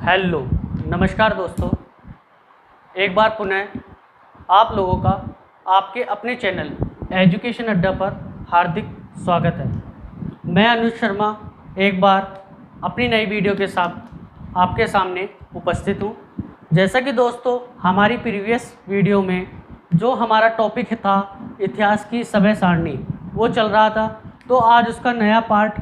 Hello, नमस्कार दोस्तों। एक बार पुनः आप लोगों का आपके अपने चैनल एजुकेशन अड्डा पर हार्दिक स्वागत है। मैं अनुज शर्मा एक बार अपनी नई वीडियो के साथ आपके सामने उपस्थित हूँ। जैसा कि दोस्तों हमारी प्रीवियस वीडियो में जो हमारा टॉपिक था इतिहास की समय सारणी वो चल रहा था, तो आज उसका नया पार्ट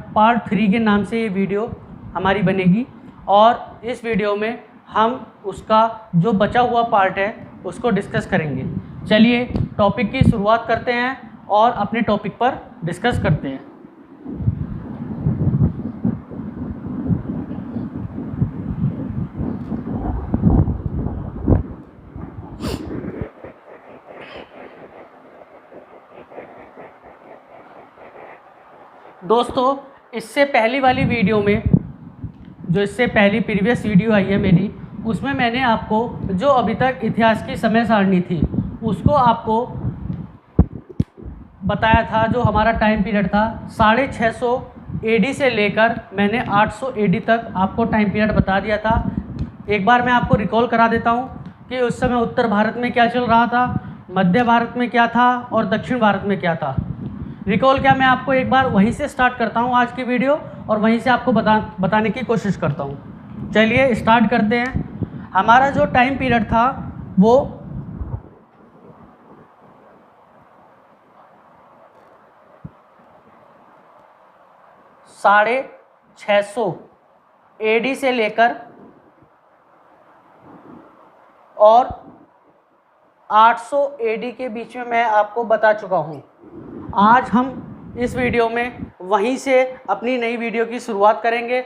3 के नाम से ये वीडियो हमारी बनेगी और इस वीडियो में हम उसका जो बचा हुआ पार्ट है उसको डिस्कस करेंगे। चलिए टॉपिक की शुरुआत करते हैं और अपने टॉपिक पर डिस्कस करते हैं। दोस्तों इससे पहली वाली वीडियो में जो इससे पहली प्रीवियस वीडियो आई है मेरी, उसमें मैंने आपको जो अभी तक इतिहास की समय सारणी थी उसको आपको बताया था। जो हमारा टाइम पीरियड था 650 AD से लेकर मैंने 800 AD तक आपको टाइम पीरियड बता दिया था। एक बार मैं आपको रिकॉल करा देता हूँ कि उस समय उत्तर भारत में क्या चल रहा था, मध्य भारत में क्या था और दक्षिण भारत में क्या था। रिकॉल क्या, मैं आपको एक बार वहीं से स्टार्ट करता हूँ आज की वीडियो और वहीं से आपको बताने की कोशिश करता हूँ। चलिए स्टार्ट करते हैं। हमारा जो टाइम पीरियड था वो 650 AD से लेकर और 800 AD के बीच में मैं आपको बता चुका हूँ। आज हम इस वीडियो में वहीं से अपनी नई वीडियो की शुरुआत करेंगे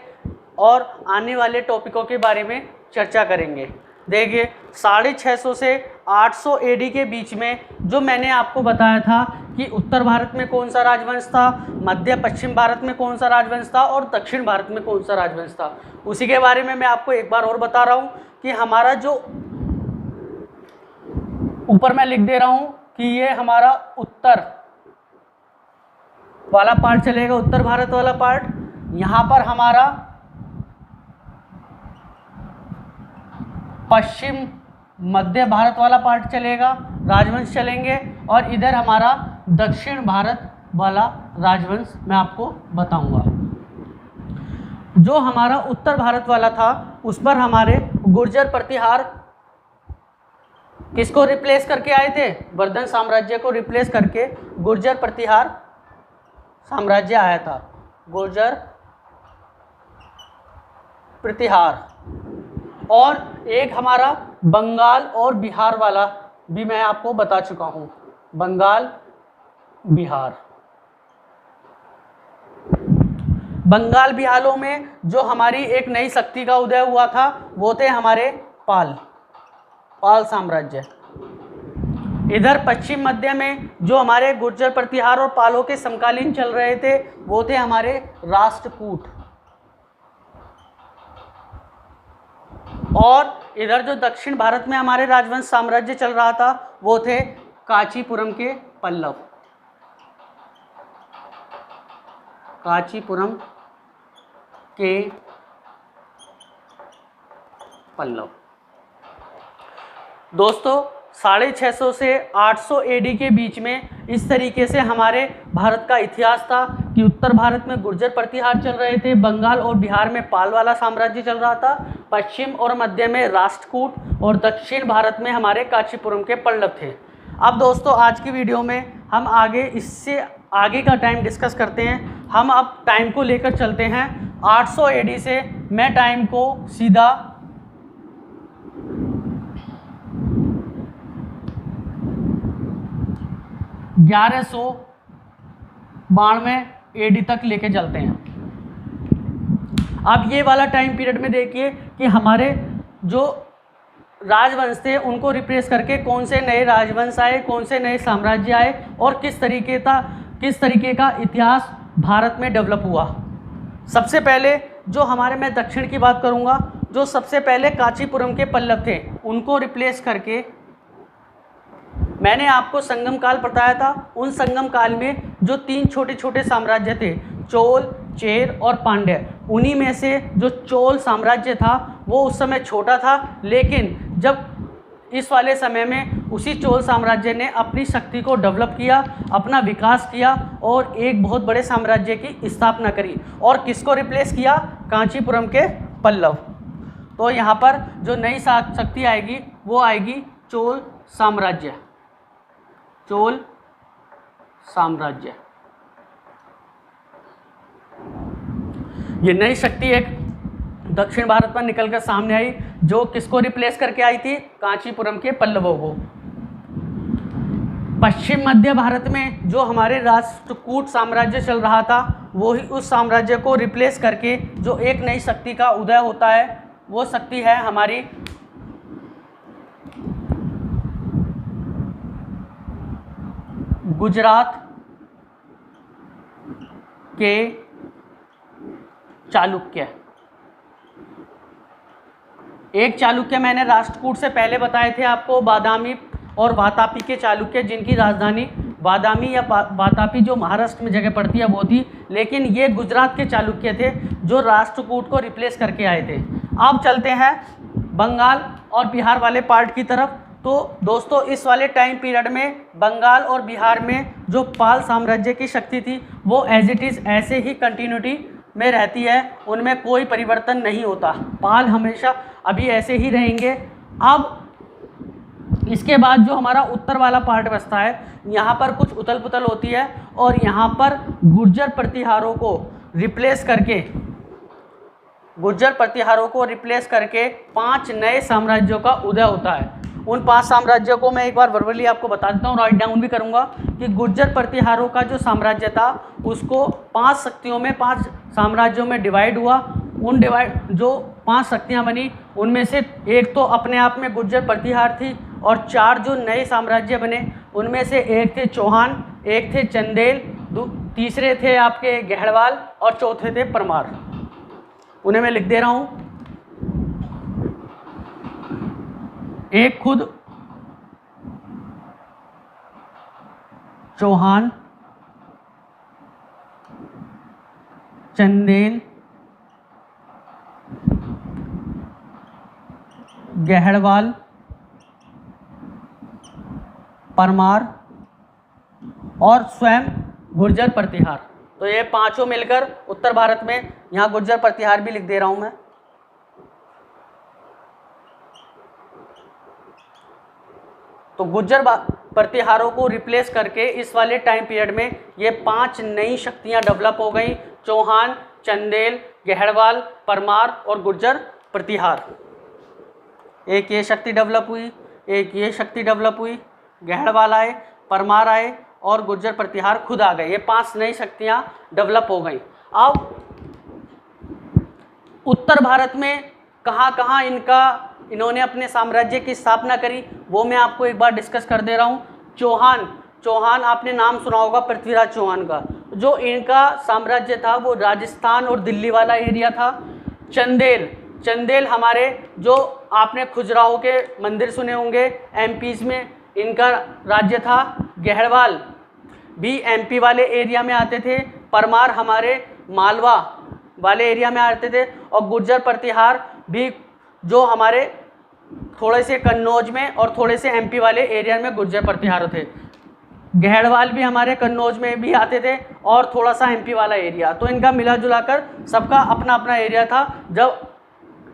और आने वाले टॉपिकों के बारे में चर्चा करेंगे। देखिए 650 से 800 AD के बीच में जो मैंने आपको बताया था कि उत्तर भारत में कौन सा राजवंश था, मध्य पश्चिम भारत में कौन सा राजवंश था और दक्षिण भारत में कौन सा राजवंश था, उसी के बारे में मैं आपको एक बार और बता रहा हूँ कि हमारा जो ऊपर मैं लिख दे रहा हूँ कि ये हमारा उत्तर वाला पार्ट चलेगा, उत्तर भारत वाला पार्ट। यहाँ पर हमारा पश्चिम मध्य भारत वाला पार्ट चलेगा, राजवंश चलेंगे, और इधर हमारा दक्षिण भारत वाला राजवंश मैं आपको बताऊंगा। जो हमारा उत्तर भारत वाला था उस पर हमारे गुर्जर प्रतिहार किसको रिप्लेस करके आए थे, वर्धन साम्राज्य को रिप्लेस करके गुर्जर प्रतिहार साम्राज्य आया था, गुर्जर प्रतिहार। और एक हमारा बंगाल और बिहार वाला भी मैं आपको बता चुका हूँ, बंगाल बिहार। बंगाल बिहारों में जो हमारी एक नई शक्ति का उदय हुआ था वो थे हमारे पाल साम्राज्य। इधर पश्चिम मध्य में जो हमारे गुर्जर प्रतिहार और पालों के समकालीन चल रहे थे वो थे हमारे राष्ट्रकूट। और इधर जो दक्षिण भारत में हमारे राजवंश साम्राज्य चल रहा था वो थे कांचीपुरम के पल्लव। कांचीपुरम के पल्लव। दोस्तों 650 से 800 AD के बीच में इस तरीके से हमारे भारत का इतिहास था कि उत्तर भारत में गुर्जर प्रतिहार चल रहे थे, बंगाल और बिहार में पाल वाला साम्राज्य चल रहा था, पश्चिम और मध्य में राष्ट्रकूट और दक्षिण भारत में हमारे कांचीपुरम के पल्लव थे। अब दोस्तों आज की वीडियो में हम आगे इससे आगे का टाइम डिस्कस करते हैं। हम अब टाइम को लेकर चलते हैं 800 AD से। मैं टाइम को सीधा 1192 AD तक लेके चलते हैं। अब ये वाला टाइम पीरियड में देखिए कि हमारे जो राजवंश थे उनको रिप्लेस करके कौन से नए राजवंश आए, कौन से नए साम्राज्य आए और किस तरीके का इतिहास भारत में डेवलप हुआ। सबसे पहले जो हमारे, मैं दक्षिण की बात करूंगा, जो सबसे पहले कांचीपुरम के पल्लव थे उनको रिप्लेस करके मैंने आपको संगम काल बताया था। उन संगम काल में जो 3 छोटे छोटे साम्राज्य थे, चोल, चेर और पांड्य, उन्हीं में से जो चोल साम्राज्य था वो उस समय छोटा था, लेकिन जब इस वाले समय में उसी चोल साम्राज्य ने अपनी शक्ति को डेवलप किया, अपना विकास किया और एक बहुत बड़े साम्राज्य की स्थापना करी। और किसको रिप्लेस किया? कांचीपुरम के पल्लव। तो यहाँ पर जो नई शक्ति आएगी वो आएगी चोल साम्राज्य। चोल साम्राज्य ये नई शक्ति एक दक्षिण भारत पर निकलकर सामने आई, जो किसको रिप्लेस करके आई थी? कांचीपुरम के पल्लवों को। पश्चिम मध्य भारत में जो हमारे राष्ट्रकूट साम्राज्य चल रहा था, वो ही उस साम्राज्य को रिप्लेस करके जो एक नई शक्ति का उदय होता है, वो शक्ति है हमारी गुजरात के चालुक्य। एक चालुक्य मैंने राष्ट्रकूट से पहले बताए थे आपको, बादामी और वातापी के चालुक्य, जिनकी राजधानी बादामी या वातापी जो महाराष्ट्र में जगह पड़ती है वो थी। लेकिन ये गुजरात के चालुक्य थे जो राष्ट्रकूट को रिप्लेस करके आए थे। अब चलते हैं बंगाल और बिहार वाले पार्ट की तरफ। तो दोस्तों इस वाले टाइम पीरियड में बंगाल और बिहार में जो पाल साम्राज्य की शक्ति थी वो एज इट इज़ ऐसे ही कंटिन्यूटी में रहती है, उनमें कोई परिवर्तन नहीं होता। पाल हमेशा अभी ऐसे ही रहेंगे। अब इसके बाद जो हमारा उत्तर वाला पार्ट बचता है, यहाँ पर कुछ उथल पुथल होती है और यहाँ पर गुर्जर प्रतिहारों को रिप्लेस करके 5 नए साम्राज्यों का उदय होता है। उन 5 साम्राज्यों को मैं एक बार वर्बली आपको बता देता हूँ, राइट डाउन भी करूँगा कि गुर्जर प्रतिहारों का जो साम्राज्य था उसको 5 शक्तियों में, 5 साम्राज्यों में डिवाइड हुआ। उन जो 5 शक्तियाँ बनी उनमें से एक तो अपने आप में गुर्जर प्रतिहार थी और 4 जो नए साम्राज्य बने उनमें से एक थे चौहान, एक थे चंदेल, तीसरे थे आपके गहड़वाल और चौथे थे परमार। उन्हें मैं लिख दे रहा हूँ। एक खुद चौहान, चंदेल, गहड़वाल, परमार और स्वयं गुर्जर प्रतिहार। तो ये पांचों मिलकर उत्तर भारत में, यहाँ गुर्जर प्रतिहार भी लिख दे रहा हूँ मैं। तो गुर्जर प्रतिहारों को रिप्लेस करके इस वाले टाइम पीरियड में ये 5 नई शक्तियाँ डेवलप हो गई, चौहान, चंदेल, गहड़वाल, परमार और गुर्जर प्रतिहार। एक ये शक्ति डेवलप हुई, एक ये शक्ति डेवलप हुई, गहड़वाल आए, परमार आए और गुर्जर प्रतिहार खुद आ गए। ये 5 नई शक्तियाँ डेवलप हो गई। अब उत्तर भारत में कहाँ इन्होंने अपने साम्राज्य की स्थापना करी वो मैं आपको एक बार डिस्कस कर दे रहा हूँ। चौहान आपने नाम सुना होगा पृथ्वीराज चौहान का। जो इनका साम्राज्य था वो राजस्थान और दिल्ली वाला एरिया था। चंदेल हमारे जो आपने खजुराहो के मंदिर सुने होंगे एमपीज में, इनका राज्य था। गहड़वाल भी एमपी वाले एरिया में आते थे। परमार हमारे मालवा वाले एरिया में आते थे और गुर्जर प्रतिहार भी जो हमारे थोड़े से कन्नौज में और थोड़े से एमपी वाले एरिया में गुर्जर प्रतिहार थे। गहड़वाल भी हमारे कन्नौज में भी आते थे और थोड़ा सा एमपी वाला एरिया। तो इनका मिला जुला कर सबका अपना अपना एरिया था। जब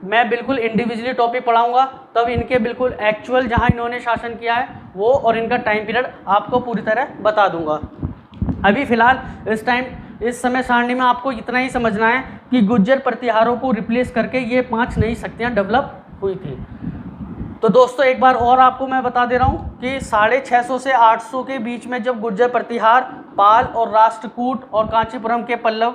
मैं बिल्कुल इंडिविजुअली टॉपिक पढ़ाऊंगा तब इनके बिल्कुल एक्चुअल जहां इन्होंने शासन किया है वो और इनका टाइम पीरियड आपको पूरी तरह बता दूंगा। अभी फ़िलहाल इस समय सारणी में आपको इतना ही समझना है कि गुर्जर प्रतिहारों को रिप्लेस करके ये 5 नई शक्तियाँ डेवलप हुई थी। तो दोस्तों एक बार और आपको मैं बता दे रहा हूँ कि 650 से 800 के बीच में जब गुर्जर प्रतिहार, पाल और राष्ट्रकूट और कांचीपुरम के पल्लव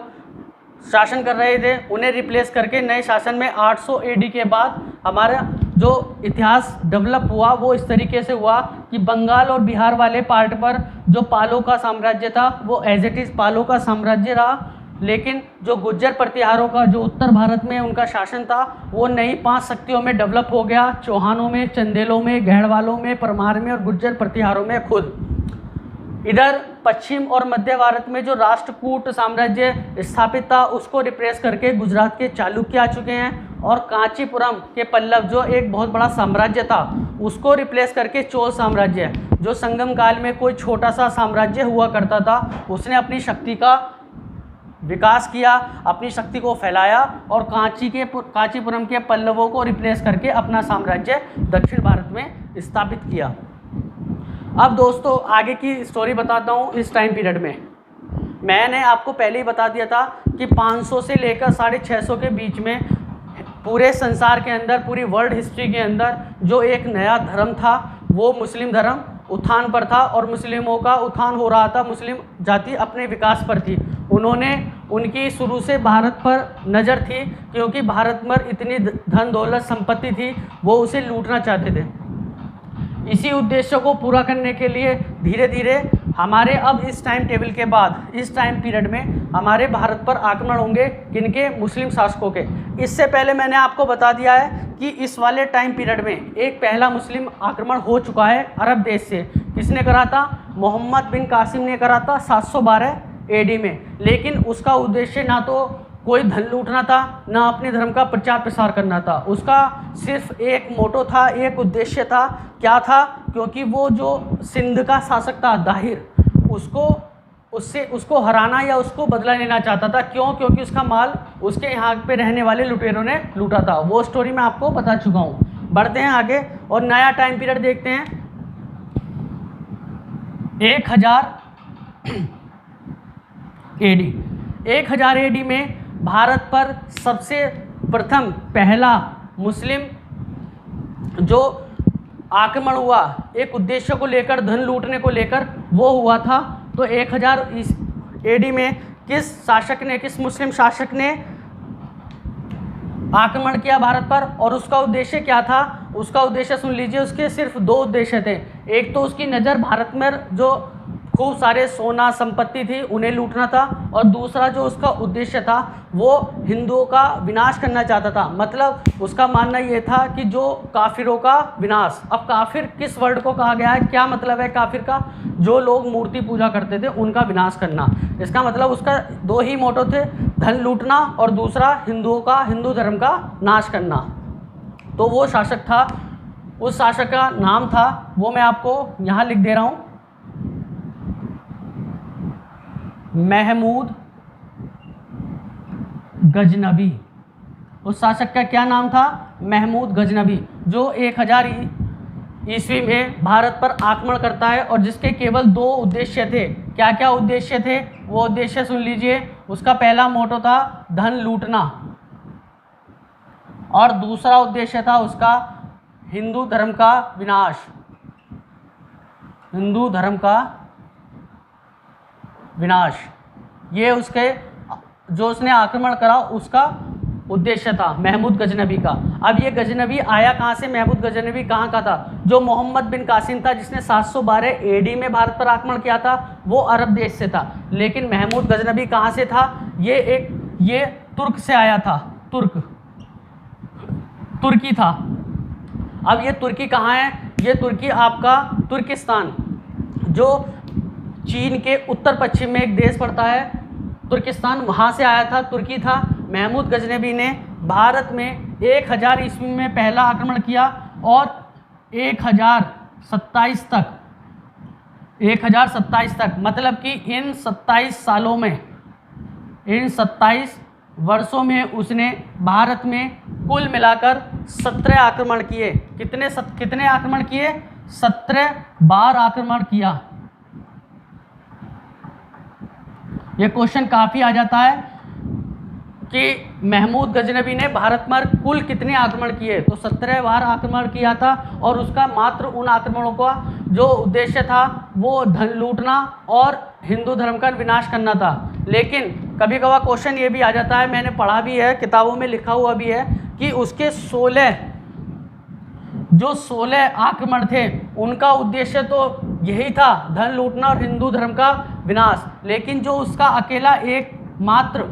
शासन कर रहे थे, उन्हें रिप्लेस करके नए शासन में 800 AD के बाद हमारा जो इतिहास डेवलप हुआ वो इस तरीके से हुआ कि बंगाल और बिहार वाले पार्ट पर जो पालों का साम्राज्य था वो एज इट इज़ पालों का साम्राज्य रहा। लेकिन जो गुर्जर प्रतिहारों का जो उत्तर भारत में उनका शासन था वो नई 5 शक्तियों में डेवलप हो गया, चौहानों में, चंदेलों में, गहड़वालों में, परमार में और गुर्जर प्रतिहारों में खुद। इधर पश्चिम और मध्य भारत में जो राष्ट्रकूट साम्राज्य स्थापित था उसको रिप्लेस करके गुजरात के चालुक्य आ चुके हैं, और कांचीपुरम के पल्लव जो एक बहुत बड़ा साम्राज्य था उसको रिप्लेस करके चोल साम्राज्य, जो संगम काल में कोई छोटा सा साम्राज्य हुआ करता था, उसने अपनी शक्ति का विकास किया, अपनी शक्ति को फैलाया और कांचीपुरम के पल्लवों को रिप्लेस करके अपना साम्राज्य दक्षिण भारत में स्थापित किया। अब दोस्तों आगे की स्टोरी बताता हूँ। इस टाइम पीरियड में मैंने आपको पहले ही बता दिया था कि 500 से लेकर 650 के बीच में पूरे संसार के अंदर, पूरी वर्ल्ड हिस्ट्री के अंदर जो एक नया धर्म था वो मुस्लिम धर्म उत्थान पर था, और मुस्लिमों का उत्थान हो रहा था, मुस्लिम जाति अपने विकास पर थी। उनकी शुरू से भारत पर नज़र थी, क्योंकि भारत में इतनी धन दौलत संपत्ति थी, वो उसे लूटना चाहते थे। इसी उद्देश्य को पूरा करने के लिए धीरे धीरे हमारे अब इस टाइम टेबल के बाद, इस टाइम पीरियड में हमारे भारत पर आक्रमण होंगे, किनके? मुस्लिम शासकों के। इससे पहले मैंने आपको बता दिया है कि इस वाले टाइम पीरियड में एक पहला मुस्लिम आक्रमण हो चुका है अरब देश से। किसने करा था? मोहम्मद बिन कासिम ने करा था 712 AD में। लेकिन उसका उद्देश्य ना तो कोई धन लूटना था, ना अपने धर्म का प्रचार प्रसार करना था। उसका सिर्फ एक मोटो था, एक उद्देश्य था। क्या था? क्योंकि वो जो सिंध का शासक था दाहिर, उसको हराना या उसको बदला लेना चाहता था। क्यों? क्योंकि उसका माल उसके यहाँ पे रहने वाले लुटेरों ने लूटा था। वो स्टोरी मैं आपको बता चुका हूँ। बढ़ते हैं आगे और नया टाइम पीरियड देखते हैं। 1000 AD में भारत पर सबसे प्रथम पहला मुस्लिम जो आक्रमण हुआ, एक उद्देश्य को लेकर, धन लूटने को लेकर, वो हुआ था। तो 1000 AD में किस मुस्लिम शासक ने आक्रमण किया भारत पर, और उसका उद्देश्य क्या था? उसका उद्देश्य सुन लीजिए, उसके सिर्फ 2 उद्देश्य थे। एक तो उसकी नज़र भारत में जो खूब सारे सोना संपत्ति थी उन्हें लूटना था, और दूसरा जो उसका उद्देश्य था वो हिंदुओं का विनाश करना चाहता था। मतलब उसका मानना ये था कि जो काफिरों का विनाश। अब काफिर किस वर्ड को कहा गया है? क्या मतलब है काफिर का? जो लोग मूर्ति पूजा करते थे उनका विनाश करना। इसका मतलब उसका 2 ही मोटो थे, धन लूटना और दूसरा हिंदुओं का, हिंदू धर्म का नाश करना। तो वो शासक था, उस शासक का नाम था, वो मैं आपको यहाँ लिख दे रहा हूँ, महमूद गजनबी। उस शासक का क्या नाम था? महमूद गजनबी, जो 1000 ईस्वी में भारत पर आक्रमण करता है, और जिसके केवल 2 उद्देश्य थे। क्या क्या उद्देश्य थे? वो उद्देश्य सुन लीजिए। उसका पहला मोटो था धन लूटना, और दूसरा उद्देश्य था उसका हिंदू धर्म का विनाश। हिंदू धर्म का विनाश, ये उसके जो उसने आक्रमण करा उसका उद्देश्य था महमूद गजनबी का। अब ये गजनबी आया कहाँ से? महमूद गजनबी कहाँ का था? जो मोहम्मद बिन कासिम था जिसने 712 AD में भारत पर आक्रमण किया था, वो अरब देश से था। लेकिन महमूद गजनबी कहाँ से था? ये तुर्क से आया था, तुर्की था। अब ये तुर्की कहाँ है? ये तुर्की आपका तुर्किस्तान, जो चीन के उत्तर पश्चिम में एक देश पड़ता है तुर्किस्तान, वहाँ से आया था, तुर्की था। महमूद गजनबी ने भारत में 1000 ईस्वी में पहला आक्रमण किया, और 1027 तक, मतलब कि इन 27 सालों में, इन 27 वर्षों में उसने भारत में कुल मिलाकर 17 आक्रमण किए। कितने आक्रमण किए? 17 बार आक्रमण किया। ये क्वेश्चन काफ़ी आ जाता है कि महमूद गजनबी ने भारत पर कुल कितने आक्रमण किए? तो 17 बार आक्रमण किया था, और उसका मात्र उन आक्रमणों का जो उद्देश्य था वो धन लूटना और हिंदू धर्म का विनाश करना था। लेकिन कभी कभार क्वेश्चन ये भी आ जाता है, मैंने पढ़ा भी है, किताबों में लिखा हुआ भी है, कि उसके 16 आक्रमण थे, उनका उद्देश्य तो यही था, धन लूटना और हिंदू धर्म का विनाश। लेकिन जो उसका अकेला एकमात्र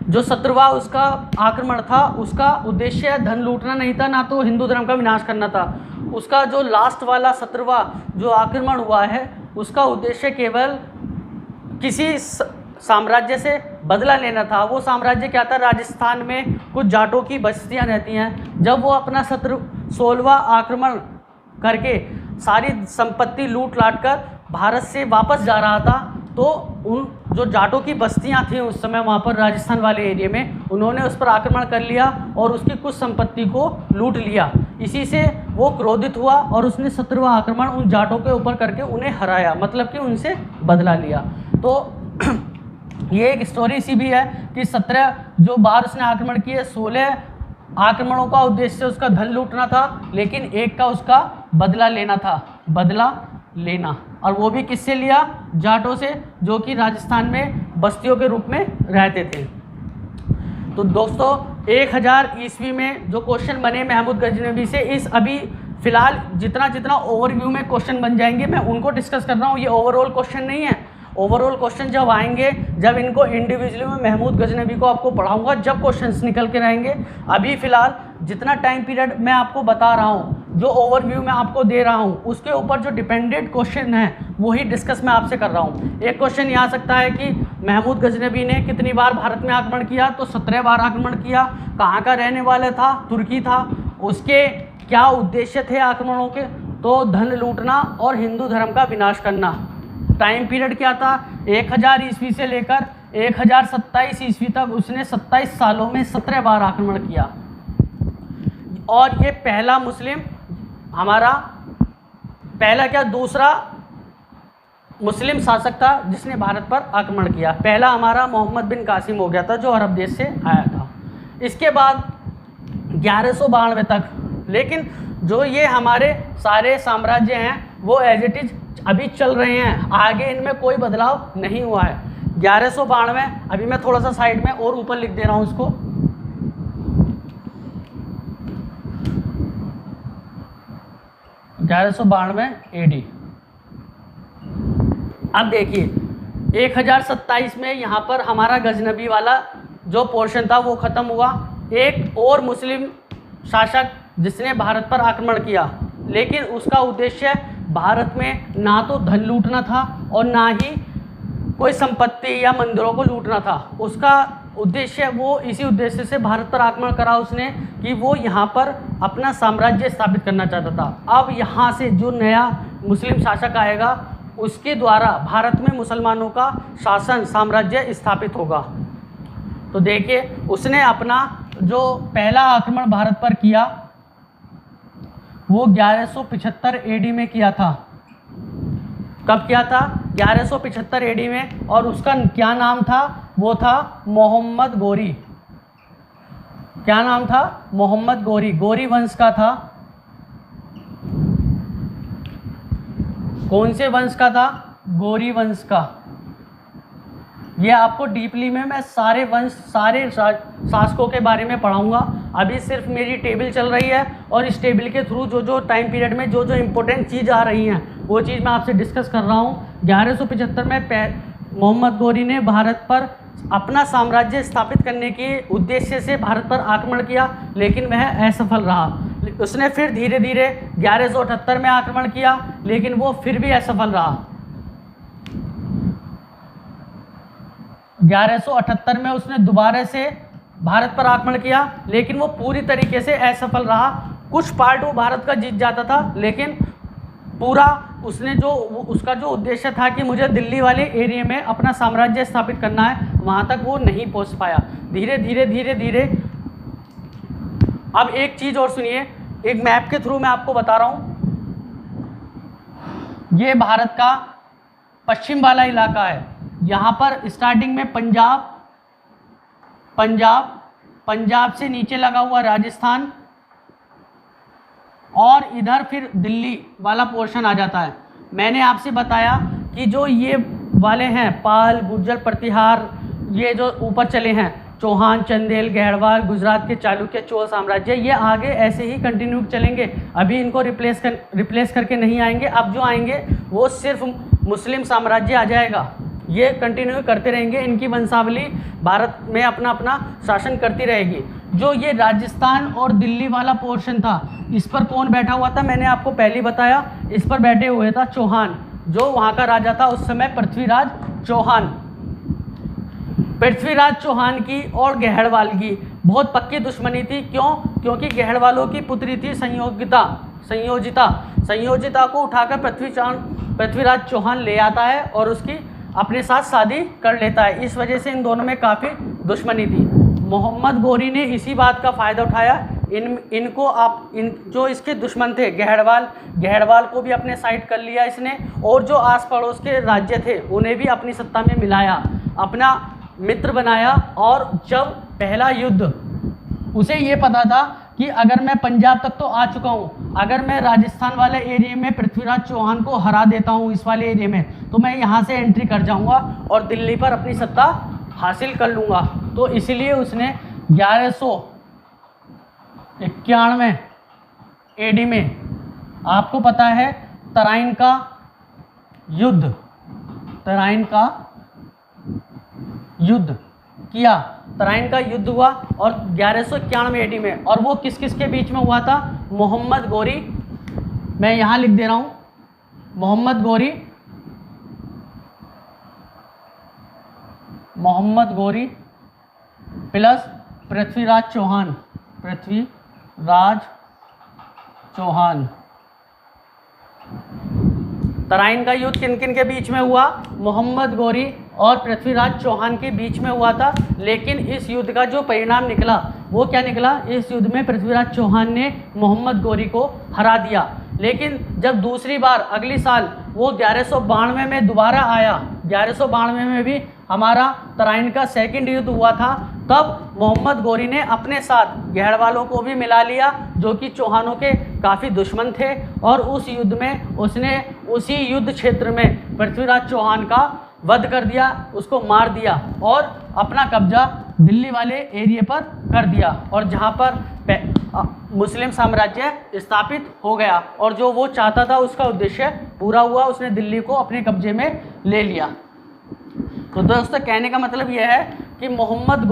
जो 17वां उसका आक्रमण था, उसका उद्देश्य धन लूटना नहीं था, ना तो हिंदू धर्म का विनाश करना था। उसका जो लास्ट वाला 17वां जो आक्रमण हुआ है, उसका उद्देश्य केवल किसी साम्राज्य से बदला लेना था। वो साम्राज्य क्या था, राजस्थान में कुछ जाटों की बस्तियां रहती हैं। जब वो अपना 16वां आक्रमण करके सारी संपत्ति लूट लाट कर भारत से वापस जा रहा था, तो उन जो जाटों की बस्तियां थी उस समय वहाँ पर राजस्थान वाले एरिया में, उन्होंने उस पर आक्रमण कर लिया और उसकी कुछ संपत्ति को लूट लिया। इसी से वो क्रोधित हुआ और उसने 17वां आक्रमण उन जाटों के ऊपर करके उन्हें हराया, मतलब कि उनसे बदला लिया। तो ये एक स्टोरी सी भी है कि 17 जो बार उसने आक्रमण किए, 16 आक्रमणों का उद्देश्य उसका धन लूटना था, लेकिन एक का उसका बदला लेना था, बदला लेना। और वो भी किससे लिया, जाटों से, जो कि राजस्थान में बस्तियों के रूप में रहते थे। तो दोस्तों 1000 ईस्वी में जो क्वेश्चन बने महमूद गजनवी से, इस अभी फ़िलहाल जितना ओवरव्यू में क्वेश्चन बन जाएंगे मैं उनको डिस्कस कर रहा हूँ, ये ओवरऑल क्वेश्चन नहीं है। ओवरऑल क्वेश्चन जब आएंगे, जब इनको इंडिविजुअली में महमूद गजनवी को आपको पढ़ाऊंगा, जब क्वेश्चंस निकल के रहेंगे। अभी फ़िलहाल जितना टाइम पीरियड मैं आपको बता रहा हूँ, जो ओवरव्यू मैं आपको दे रहा हूँ, उसके ऊपर जो डिपेंडेंट क्वेश्चन है वही डिस्कस मैं आपसे कर रहा हूँ। एक क्वेश्चन ये आ सकता है कि महमूद गजनवी ने कितनी बार भारत में आक्रमण किया, तो 17 बार आक्रमण किया। कहाँ का रहने वाला था, तुर्की था। उसके क्या उद्देश्य थे आक्रमणों के, तो धन लूटना और हिंदू धर्म का विनाश करना। टाइम पीरियड क्या था, 1000 ईस्वी से लेकर 1027 ईस्वी तक उसने 27 सालों में 17 बार आक्रमण किया। और ये पहला मुस्लिम हमारा दूसरा मुस्लिम शासक था जिसने भारत पर आक्रमण किया। पहला हमारा मोहम्मद बिन कासिम हो गया था, जो अरब देश से आया था। इसके बाद 1192 तक, लेकिन जो ये हमारे सारे साम्राज्य हैं वो एज इट इज अभी चल रहे हैं, आगे इनमें कोई बदलाव नहीं हुआ है। 1192, अभी मैं थोड़ा सा साइड में और ऊपर लिख दे रहा हूँ इसको, 1192 AD। अब देखिए 1027 में यहाँ पर हमारा गजनवी वाला जो पोर्शन था वो ख़त्म हुआ। एक और मुस्लिम शासक जिसने भारत पर आक्रमण किया, लेकिन उसका उद्देश्य भारत में ना तो धन लूटना था और ना ही कोई संपत्ति या मंदिरों को लूटना था। उसका उद्देश्य, वो इसी उद्देश्य से भारत पर आक्रमण करा उसने कि वो यहाँ पर अपना साम्राज्य स्थापित करना चाहता था। अब यहाँ से जो नया मुस्लिम शासक आएगा उसके द्वारा भारत में मुसलमानों का शासन, साम्राज्य स्थापित होगा। तो देखिए उसने अपना जो पहला आक्रमण भारत पर किया वो 1175 AD में किया था। कब किया था, 1175 AD में। और उसका क्या नाम था, वो था मोहम्मद गोरी। क्या नाम था, मोहम्मद गोरी। गोरी वंश का था। कौन से वंश का था, गोरी वंश का। ये आपको डीपली में मैं सारे वंश, सारे शासकों के बारे में पढ़ाऊंगा। अभी सिर्फ मेरी टेबल चल रही है और इस टेबल के थ्रू जो जो टाइम पीरियड में जो जो इम्पोर्टेंट चीज़ आ रही हैं वो चीज़ मैं आपसे डिस्कस कर रहा हूँ। 1175 में मोहम्मद गोरी ने भारत पर अपना साम्राज्य स्थापित करने के उद्देश्य से भारत पर आक्रमण किया, लेकिन वह असफल रहा। उसने फिर धीरे धीरे 1178 में आक्रमण किया, लेकिन वो फिर भी असफल रहा। 1178 में उसने दोबारा से भारत पर आक्रमण किया, लेकिन वो पूरी तरीके से असफल रहा। कुछ पार्ट वो भारत का जीत जाता था, लेकिन पूरा उसने जो उसका जो उद्देश्य था कि मुझे दिल्ली वाले एरिया में अपना साम्राज्य स्थापित करना है, वहाँ तक वो नहीं पहुँच पाया। धीरे धीरे अब एक चीज़ और सुनिए, एक मैप के थ्रू मैं आपको बता रहा हूँ। ये भारत का पश्चिम वाला इलाका है। यहाँ पर स्टार्टिंग में पंजाब से नीचे लगा हुआ राजस्थान, और इधर फिर दिल्ली वाला पोर्शन आ जाता है। मैंने आपसे बताया कि जो ये वाले हैं पाल, गुर्जर, प्रतिहार, ये जो ऊपर चले हैं चौहान, चंदेल, गहड़वाल, गुजरात के चालुक्य, चोल साम्राज्य, ये आगे ऐसे ही कंटिन्यू चलेंगे। अभी इनको रिप्लेस करके नहीं आएंगे। अब जो आएंगे वो सिर्फ मुस्लिम साम्राज्य आ जाएगा। ये कंटिन्यू करते रहेंगे, इनकी वंशावली भारत में अपना अपना शासन करती रहेगी। जो ये राजस्थान और दिल्ली वाला पोर्शन था, इस पर कौन बैठा हुआ था, मैंने आपको पहले बताया। इस पर बैठे हुए था चौहान। जो वहाँ का राजा था उस समय पृथ्वीराज चौहान। पृथ्वीराज चौहान की और गहड़वाल की बहुत पक्की दुश्मनी थी। क्यों? क्योंकि गहड़वालों की पुत्री थी संयोजिता को उठाकर पृथ्वीराज चौहान ले आता है और उसकी अपने साथ शादी कर लेता है। इस वजह से इन दोनों में काफ़ी दुश्मनी थी। मोहम्मद गोरी ने इसी बात का फ़ायदा उठाया। इन जो इसके दुश्मन थे गहड़वाल को भी अपने साइड कर लिया इसने, और जो आस पड़ोस के राज्य थे उन्हें भी अपनी सत्ता में मिलाया, अपना मित्र बनाया। और जब पहला युद्ध, उसे ये पता था कि अगर मैं पंजाब तक तो आ चुका हूँ, अगर मैं राजस्थान वाले एरिया में पृथ्वीराज चौहान को हरा देता हूँ इस वाले एरिया में, तो मैं यहाँ से एंट्री कर जाऊँगा और दिल्ली पर अपनी सत्ता हासिल कर लूँगा। तो इसलिए उसने 1191 AD में, आपको पता है, तराइन का युद्ध किया। तराइन का युद्ध हुआ और 1191 AD में, और वो किस किस के बीच में हुआ था? मोहम्मद गोरी, मैं यहाँ लिख दे रहा हूँ, मोहम्मद गोरी प्लस पृथ्वीराज चौहान। तराइन का युद्ध किन किन के बीच में हुआ? मोहम्मद गोरी और पृथ्वीराज चौहान के बीच में हुआ था। लेकिन इस युद्ध का जो परिणाम निकला वो क्या निकला? इस युद्ध में पृथ्वीराज चौहान ने मोहम्मद गोरी को हरा दिया। लेकिन जब दूसरी बार अगली साल वो 1192 में दोबारा आया, 1192 में भी हमारा तराइन का सेकंड युद्ध हुआ था, तब मोहम्मद गोरी ने अपने साथ गहड़वालों को भी मिला लिया, जो कि चौहानों के काफ़ी दुश्मन थे। और उस युद्ध में उसने उसी युद्ध क्षेत्र में पृथ्वीराज चौहान का वध कर दिया, उसको मार दिया और अपना कब्जा दिल्ली वाले एरिया पर कर दिया, और जहाँ पर मुस्लिम साम्राज्य स्थापित हो गया। और जो वो चाहता था उसका उद्देश्य पूरा हुआ, उसने दिल्ली को अपने कब्जे में ले लिया। तो दोस्तों, कहने का मतलब यह है कि मोहम्मद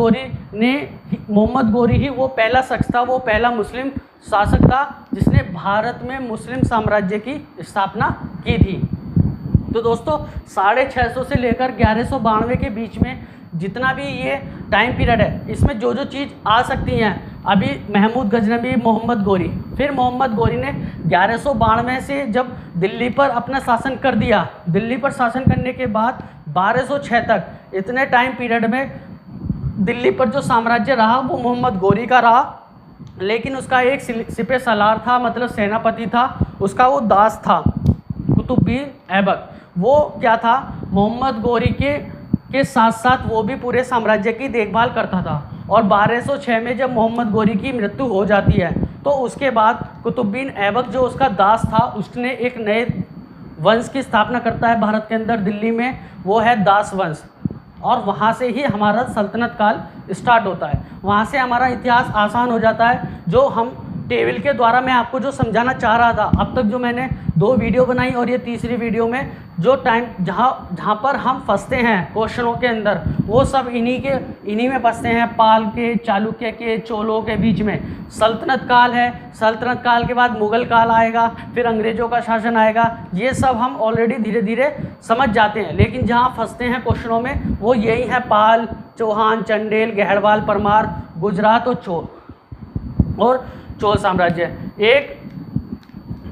गोरी ही वो पहला शख्स था, वो पहला मुस्लिम शासक था जिसने भारत में मुस्लिम साम्राज्य की स्थापना की थी। तो दोस्तों, 650 से लेकर 1192 के बीच में जितना भी ये टाइम पीरियड है, इसमें जो जो चीज़ आ सकती हैं, अभी महमूद गजनवी, मोहम्मद गोरी, फिर मोहम्मद गोरी ने 1192 से जब दिल्ली पर अपना शासन कर दिया, दिल्ली पर शासन करने के बाद 1206 तक, इतने टाइम पीरियड में दिल्ली पर जो साम्राज्य रहा वो मोहम्मद गोरी का रहा। लेकिन उसका एक सिपह सलार था, मतलब सेनापति था, उसका वो दास था कुतुबुद्दीन ऐबक। वो क्या था? मोहम्मद गोरी के साथ साथ वो भी पूरे साम्राज्य की देखभाल करता था। और 1206 में जब मोहम्मद गोरी की मृत्यु हो जाती है, तो उसके बाद कुतुबुद्दीन ऐबक जो उसका दास था, उसने एक नए वंश की स्थापना करता है भारत के अंदर, दिल्ली में, वो है दास वंश। और वहाँ से ही हमारा सल्तनत काल स्टार्ट होता है, वहाँ से हमारा इतिहास आसान हो जाता है। जो हम टेबल के द्वारा मैं आपको जो समझाना चाह रहा था, अब तक जो मैंने 2 वीडियो बनाई और ये तीसरी वीडियो में जो टाइम जहाँ पर हम फंसते हैं क्वेश्चनों के अंदर, वो सब इन्हीं में फंसते हैं। पाल के, चालुक्य के, चोलों के बीच में सल्तनत काल है, सल्तनत काल के बाद मुग़ल काल आएगा, फिर अंग्रेज़ों का शासन आएगा। ये सब हम ऑलरेडी धीरे धीरे समझ जाते हैं, लेकिन जहाँ फंसते हैं क्वेश्चनों में वो यही है, पाल, चौहान, चंदेल, गहड़वाल, परमार, गुजरात और चोल साम्राज्य। एक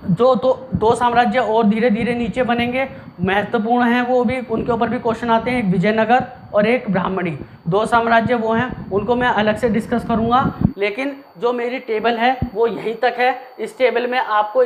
जो दो साम्राज्य और धीरे धीरे नीचे बनेंगे, महत्वपूर्ण हैं, वो भी, उनके ऊपर भी क्वेश्चन आते हैं, एक विजयनगर और एक ब्राह्मणी। 2 साम्राज्य वो हैं, उनको मैं अलग से डिस्कस करूंगा। लेकिन जो मेरी टेबल है वो यहीं तक है। इस टेबल में आपको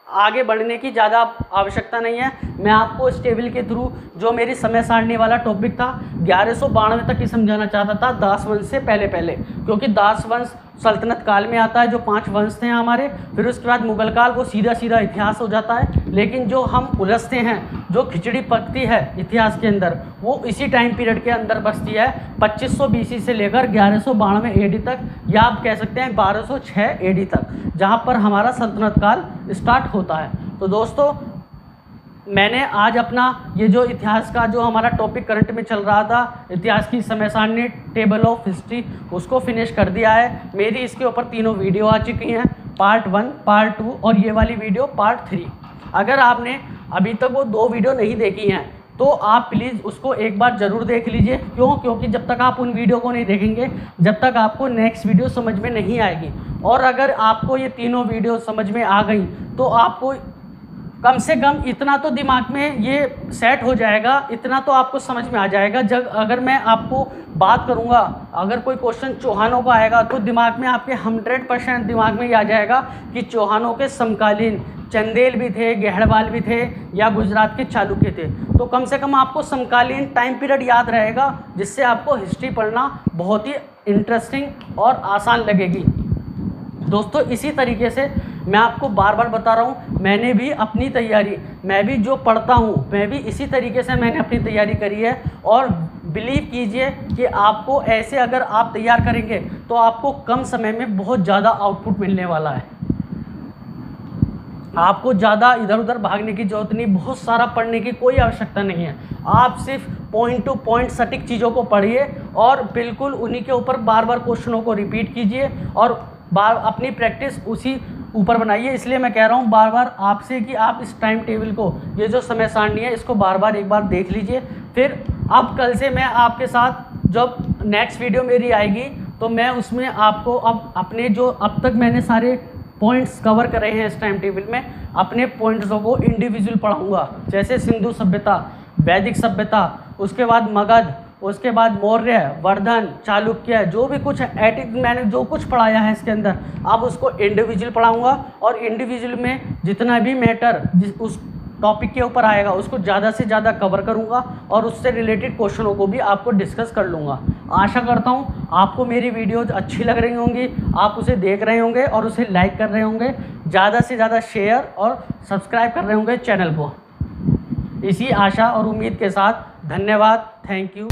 आगे बढ़ने की ज़्यादा आवश्यकता नहीं है। मैं आपको इस टेबल के थ्रू जो मेरी समय सारणी वाला टॉपिक था 1192 तक ही समझाना चाहता था, दास वंश से पहले, क्योंकि दास वंश सल्तनत काल में आता है, जो 5 वंश थे हमारे। फिर उसके बाद मुगल काल, वो सीधा इतिहास हो जाता है। लेकिन जो हम उलझते हैं, जो खिचड़ी पकती है इतिहास के अंदर, वो इसी टाइम पीरियड के अंदर बसती है, 2500 BC से लेकर 1192 AD तक, या आप कह सकते हैं 1206 AD तक, जहाँ पर हमारा सल्तनत काल स्टार्ट होता है। तो दोस्तों, मैंने आज अपना ये जो इतिहास का जो हमारा टॉपिक करंट में चल रहा था, इतिहास की समय सारणी, टेबल ऑफ हिस्ट्री, उसको फिनिश कर दिया है। मेरी इसके ऊपर 3 वीडियो आ चुकी हैं, पार्ट 1, पार्ट 2 और ये वाली वीडियो पार्ट 3। अगर आपने अभी तक वो 2 वीडियो नहीं देखी हैं तो आप प्लीज़ उसको एक बार ज़रूर देख लीजिए। क्यों? क्योंकि जब तक आप उन वीडियो को नहीं देखेंगे, जब तक आपको नेक्स्ट वीडियो समझ में नहीं आएगी। और अगर आपको ये तीनों वीडियो समझ में आ गई तो आपको कम से कम इतना तो दिमाग में ये सेट हो जाएगा, इतना तो आपको समझ में आ जाएगा। जब अगर मैं आपको बात करूँगा, अगर कोई क्वेश्चन चौहानों का आएगा तो दिमाग में आपके 100% दिमाग में ये आ जाएगा कि चौहानों के समकालीन चंदेल भी थे, गहड़वाल भी थे या गुजरात के चालुक्य थे। तो कम से कम आपको समकालीन टाइम पीरियड याद रहेगा, जिससे आपको हिस्ट्री पढ़ना बहुत ही इंटरेस्टिंग और आसान लगेगी। दोस्तों इसी तरीके से मैं आपको बार बार बता रहा हूँ, मैंने भी अपनी तैयारी, मैं भी जो पढ़ता हूँ मैं भी इसी तरीके से मैंने अपनी तैयारी करी है। और बिलीव कीजिए कि आपको ऐसे अगर आप तैयार करेंगे तो आपको कम समय में बहुत ज़्यादा आउटपुट मिलने वाला है। आपको ज़्यादा इधर उधर भागने की ज़रूरत नहीं, बहुत सारा पढ़ने की कोई आवश्यकता नहीं है। आप सिर्फ पॉइंट टू पॉइंट सटीक चीज़ों को पढ़िए और बिल्कुल उन्हीं के ऊपर बार बार क्वेश्चनों को रिपीट कीजिए और अपनी प्रैक्टिस उसी ऊपर बनाइए। इसलिए मैं कह रहा हूँ बार बार आपसे कि आप इस टाइम टेबल को, ये जो समय सारणी है, इसको बार बार एक बार देख लीजिए। फिर अब कल से मैं आपके साथ जब नेक्स्ट वीडियो मेरी आएगी तो मैं उसमें आपको अब अपने जो अब तक मैंने सारे पॉइंट्स कवर करे हैं इस टाइम टेबल में, अपने पॉइंट्सों को इंडिविजुअल पढ़ाऊँगा। जैसे सिंधु सभ्यता, वैदिक सभ्यता, उसके बाद मगध, उसके बाद मौर्य, वर्धन, चालुक्य, जो भी कुछ मैंने जो कुछ पढ़ाया है इसके अंदर, अब उसको इंडिविजुअल पढ़ाऊँगा। और इंडिविजुअल में जितना भी मैटर उस टॉपिक के ऊपर आएगा उसको ज़्यादा से ज़्यादा कवर करूँगा और उससे रिलेटेड क्वेश्चनों को भी आपको डिस्कस कर लूँगा। आशा करता हूँ आपको मेरी वीडियोज़ अच्छी लग रही होंगी, आप उसे देख रहे होंगे और उसे लाइक कर रहे होंगे, ज़्यादा से ज़्यादा शेयर और सब्सक्राइब कर रहे होंगे चैनल को। इसी आशा और उम्मीद के साथ धन्यवाद, थैंक यू।